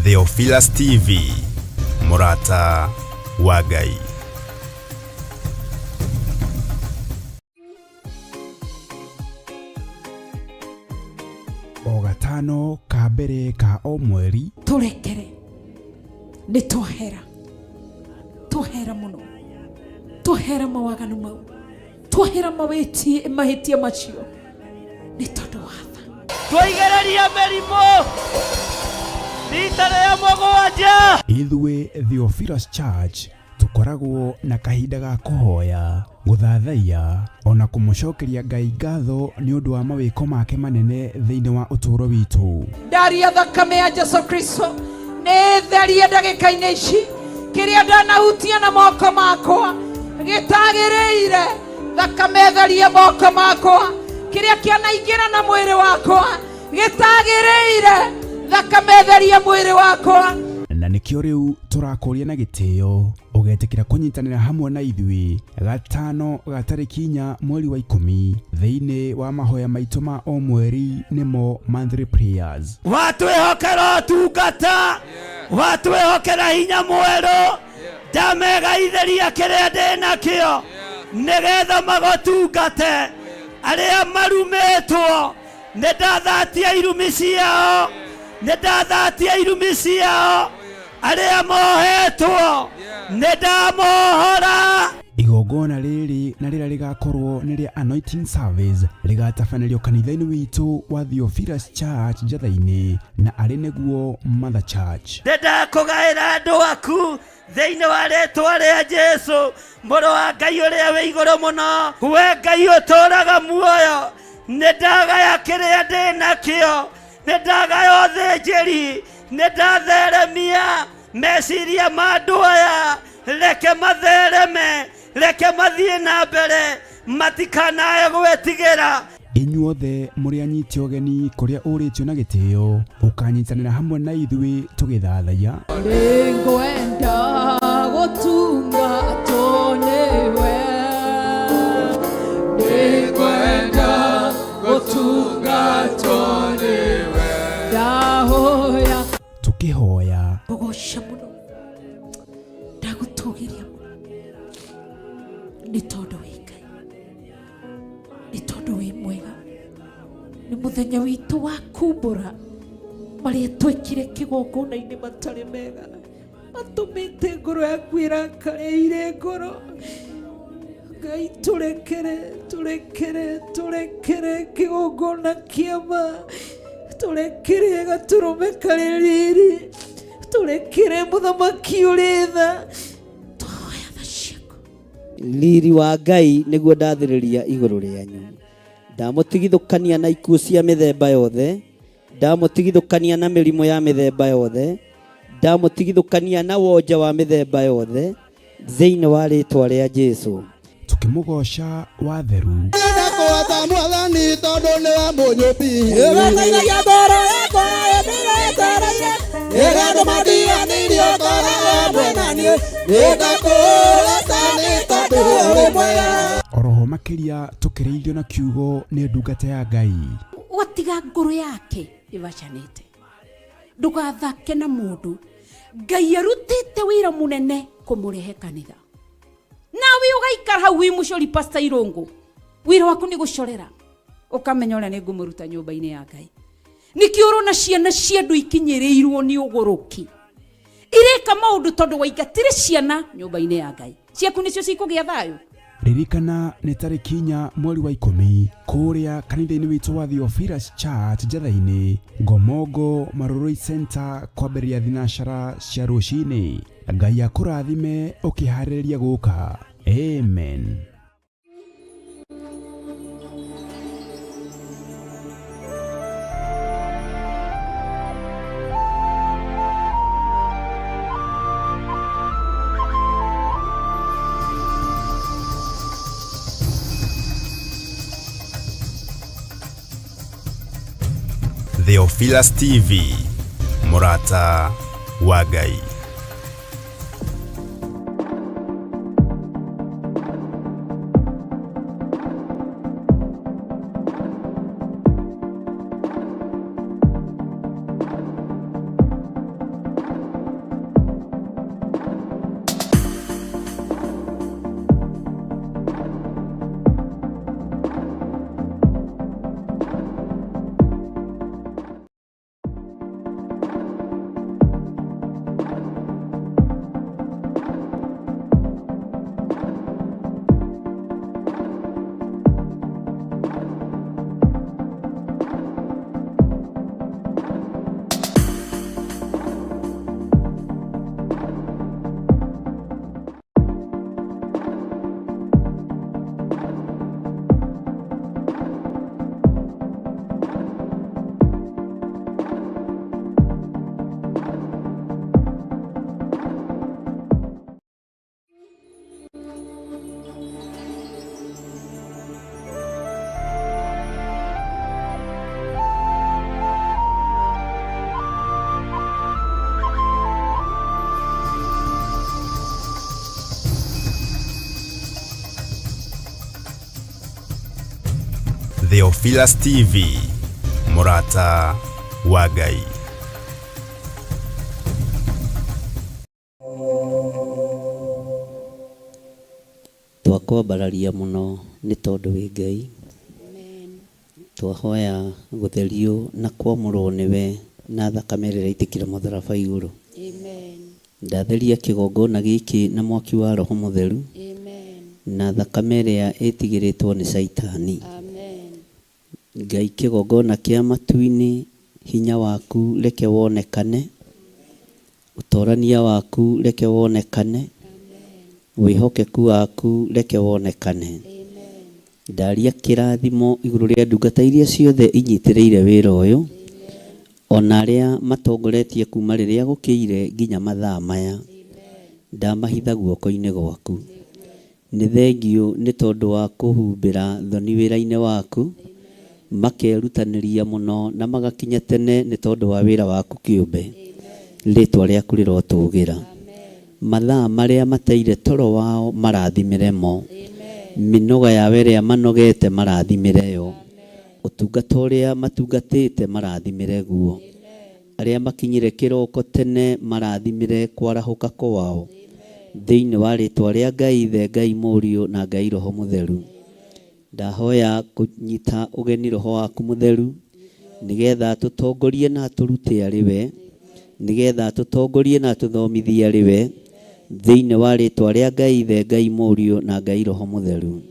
Theophilus TV, Murata wa Ngai. O gatano ka mbere ka o mweri turekere ni twahera muno, twahera mawaganu mau, twahera mahitia macio ni tondu watha twigereria merimo Nitare ya mogwanja. Ithuĩ Theophilus Church tukoragwo na kahinda ga kuhoya, guthathaia ona kumucokeria Ngai ngatho ni undu wa mawiko make manene thiini wa uturo witu. Ndaria thakame ya Jesu Kristo ni therie ndagika-ini ici, kiria ndanahutia na moko makwa gitagireire thakame therie moko makwa, kiria kianaingira na mwiri wakwa gitagireire thakame therie mwiri wakwa. Na nikio riu turakuria na gitio ugetikira kunyitanira hamwe na ithui gatano ga tariki 4 mweri wa 10 thiini wa mahoya maitu ma o mweri nimo monthly prayers. Watu ehokera tungata, watu ehokera hinya mweru, ndamega itheria kiria ndina kio nigetha magotungate aria marumitwo nindathatia irumi ciao, nindathatia irumi ciao aria mohetwo nindamohora. Igongona riri na rira rigakorwo ni ria anointing service rigatabanĩrio kanitha-ini witu wa Theophilus Church Njathaini na ari niguo Mother Church. Ndakugaĩra andu aku thiini wa rĩtwa rĩa Jesu, mũrũ wa Ngai ũrĩa wĩ igũrũ mũno, we Ngai ũtũũraga muoyo, nĩndagaya kĩrĩa ndĩnakĩo, nĩndagaya ũthĩnjĩri, nĩndatheremia meciria ma andũ aya, reke mathereme, reke mathiĩ na mbere, matikanae gwĩtigĩra. Inyuothe muri anyiti ogeni kuria uritio na gitio ukanyitanira hamwe na ithui tugithathaia. Ningwenda gutungatwo niwe, ningwenda gutungatwo niwe, ndahoya tukihoya gogosha muno, ndagutugiria ni tondu wi Ngai, ni tondu wi mwega, ni muthenya witu wa kumbura maria twekire kigongona-ini matari mega, matumite ngoro yaku irakarĩire ngoro. Ngai turekere kigongona kiama, turekere gaturume karĩ riri, turekere muthamaki ũrĩ tha, twoya tha ciaku. Riri wa Ngai niguo ndathĩrĩria igũrũ rĩanyu, ndamutigithũkania na ikuũ cia mĩthemba yothe, ndamutigithũkania na mĩrimũ ya mĩthemba yothe, ndamutigithũkania na wonja wa mĩthemba yothe thĩinĩ wa rĩtwa rĩa Jesu. Tukimugoca wa theru ndakwata mwathani tondu ni wa munyumbi, Ĩgataithagia ngoro yakwa ĩmĩretereire, ĩrandũ mandiganĩirio ngoro mwena niĩ, nĩndakũũrata nĩ tondũ ũrĩ mwega. oroho makiria tukiriithio na kiugo ni ndungata ya Ngai. Watiga ngoro yake ivacanite, ndugathake na mundu. Ngai arutite wira munene kumurehe kanitha, nawe ugaikara hau wi mucori Pastor Irungu, wira waku ni gucorera, ukamenya uria ni ngumuruta nyumba-ini ya Ngai. Nikio urona ciana cia andu ikinyirirwo ni uguruki ireka maundu tondu waigatire ciana nyumba-ini ya Ngai, ciaku nicio cikugia thayu. Ririkana ni tariki 4 mweri wa 10 kuria kanitha-ini witu wa Theophilus Church Njathaini, Ngomongo Maruroi Center, kwambiria thinashara cia rucini. Ngai akurathime ukihariria guka. Amen. Theophilus TV, Murata wa Ngai. Theophilus TV, Murata wa Ngai. Twakwambararia muno ni tondu wi Ngai. Twahoya gutherio na kwamurwo niwe na thakame ĩrĩa ĩitĩkire mũtharaba igũrũ. Ndatheria kĩgongona gĩkĩ na mwaki wa Roho Mũtheru na thakame ĩrĩa ĩtigĩrĩtwo nĩ Saitani. Ngai, kĩgongona kĩa matu-inĩ, hinya waku reke wonekane, ũtorania waku reke wonekane, wĩhokeku waku reke wonekane. Ndaria kĩrathimo igũrũ rĩa ndungata iria ciothe inyitĩrĩire wĩra ũyũ, ona arĩa matongoretie kuma rĩrĩa gũkĩire nginya mathaa maya. Ndamahitha guoko-inĩ gwaku. Nĩ thengio nĩ tondũ wa kũhumbĩra thoni wĩra-inĩ waku, makerutanĩria mũno na magakinya tene nĩ tondũ wa wĩra waku kĩũmbe. Rĩtwa rĩaku rĩrotũgĩra. Mathaa marĩa mateire toro wao marathimĩre mo. Mĩnoga yao ĩrĩa manogete marathimĩre yo. Ũtungata ũrĩa matungatĩte marathimĩre guo. Arĩa makinyire kĩroko tene marathimĩre kwarahũka kwao. Thĩinĩ wa rĩtwa rĩa Ngai Ithe, Ngai Mũriũ na Ngai Roho Mũtheru. Ndahoya kũnyita ũgeni Roho waku Mũtheru, nĩgetha tũtongorie na tũrute arĩ we, nĩgetha tũtongorie na tũthomithie arĩ we, thĩinĩ wa rĩtwa rĩa Ngai Ithe, Ngai Mũriũ na Ngai Roho Mũtheru.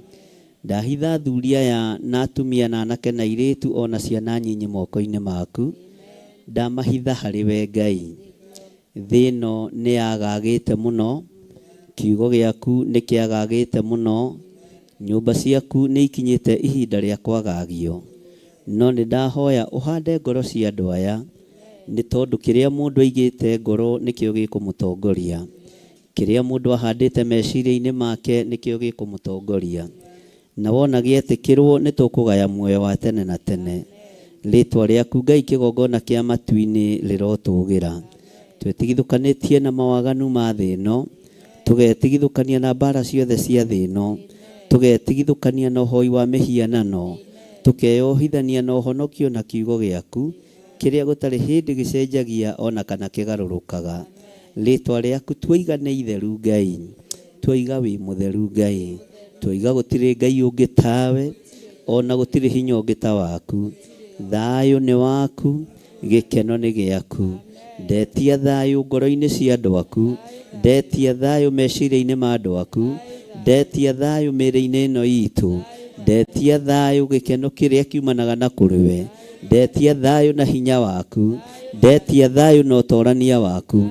Ndahitha athuri aya na atumia na anake na airĩtu ona ciana nyinyi moko-inĩ maku. Ndamahitha harĩ we Ngai. Thĩ ĩno nĩ yagagĩte mũno, kiugo gĩaku nĩ kĩagagĩte mũno, nyũmba ciaku nĩ ikinyĩte ihinda rĩa kwagagio. No nĩ ndahoya ũhande ngoro cia andũ aya, nĩ tondũ kĩrĩa mũndũ aigĩte ngoro nĩkĩo gĩkũmũtongoria. Kĩrĩa mũndũ ahandĩte meciria-inĩ make nĩkĩo gĩkũmũtongoria. Na wona gĩetĩkĩrwo nĩ tũkũgaya muoyo wa tene na tene. Rĩtwa rĩaku Ngai, kĩgongona kĩa matu-inĩ rĩrotũgĩra. Twĩtigithũkanĩtie na mawaganu ma thĩ ĩno, tũgetigithũkania na mbara ciothe cia thĩ ĩno, tũgetigithũkania na ũhoi wa mĩhianano, tũkeyohithania na ũhonokio na kiugo gĩaku, kĩrĩa gũtarĩ hĩndĩ gĩcenjagia ona kana kĩgarũrũkaga. Rĩtwa rĩaku twaiga nĩ itheru Ngai, twaiga wĩ mũtheru Ngai, twaiga gũtirĩ Ngai ũngĩ tawe, ona gũtirĩ hinya ũngĩ ta waku. Thayũ nĩ waku, gĩkeno nĩ gĩaku. Ndetia thayũ ngoro-inĩ cia andũ aku, ndetia thayũ meciria-inĩ ma andũ aku, ndetia thayũ mĩĩrĩ-inĩ ĩno itũ, ndetia thayũ gĩkeno kĩrĩa kiumanaga na kũrĩ we, ndetia thayũ na hinya waku, ndetia thayũ na ũtorania waku.